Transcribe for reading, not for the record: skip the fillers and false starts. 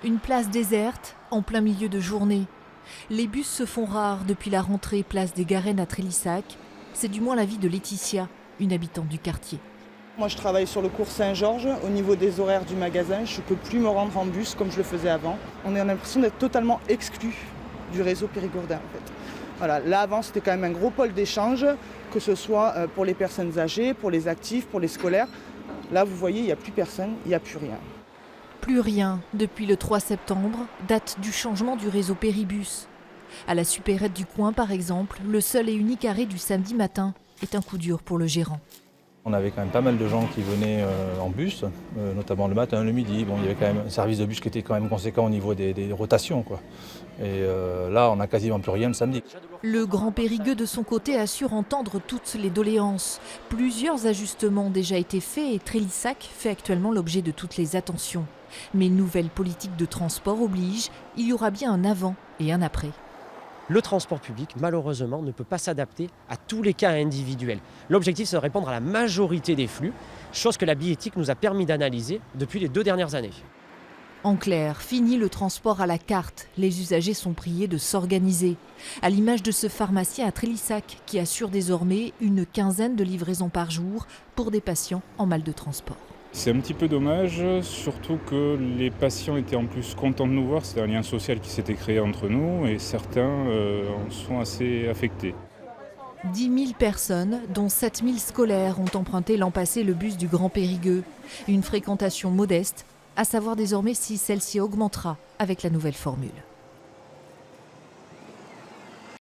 Une place déserte, en plein milieu de journée. Les bus se font rares depuis la rentrée place des Garennes à Trélissac. C'est du moins l'avis de Laetitia, une habitante du quartier. Moi, je travaille sur le cours Saint-Georges. Au niveau des horaires du magasin, je ne peux plus me rendre en bus comme je le faisais avant. On a l'impression d'être totalement exclu du réseau périgourdin, en fait. Voilà, là, avant, c'était quand même un gros pôle d'échange, que ce soit pour les personnes âgées, pour les actifs, pour les scolaires. Là, vous voyez, il n'y a plus personne, il n'y a plus rien. Plus rien depuis le 3 septembre, date du changement du réseau Péribus. À la supérette du coin, par exemple, le seul et unique arrêt du samedi matin est un coup dur pour le gérant. On avait quand même pas mal de gens qui venaient en bus, notamment le matin, le midi. Bon, il y avait quand même un service de bus qui était quand même conséquent au niveau des rotations, quoi. Et là, on n'a quasiment plus rien le samedi. Le Grand Périgueux, de son côté, assure entendre toutes les doléances. Plusieurs ajustements ont déjà été faits et Trélissac fait actuellement l'objet de toutes les attentions. Mais une nouvelle politique de transport oblige, il y aura bien un avant et un après. Le transport public, malheureusement, ne peut pas s'adapter à tous les cas individuels. L'objectif, c'est de répondre à la majorité des flux, chose que la biéthique nous a permis d'analyser depuis les 2 dernières années. En clair, fini le transport à la carte. Les usagers sont priés de s'organiser. À l'image de ce pharmacien à Trélissac qui assure désormais une quinzaine de livraisons par jour pour des patients en mal de transport. C'est un petit peu dommage, surtout que les patients étaient en plus contents de nous voir. C'est un lien social qui s'était créé entre nous et certains en sont assez affectés. 10 000 personnes, dont 7 000 scolaires, ont emprunté l'an passé le bus du Grand Périgueux. Une fréquentation modeste, à savoir désormais si celle-ci augmentera avec la nouvelle formule.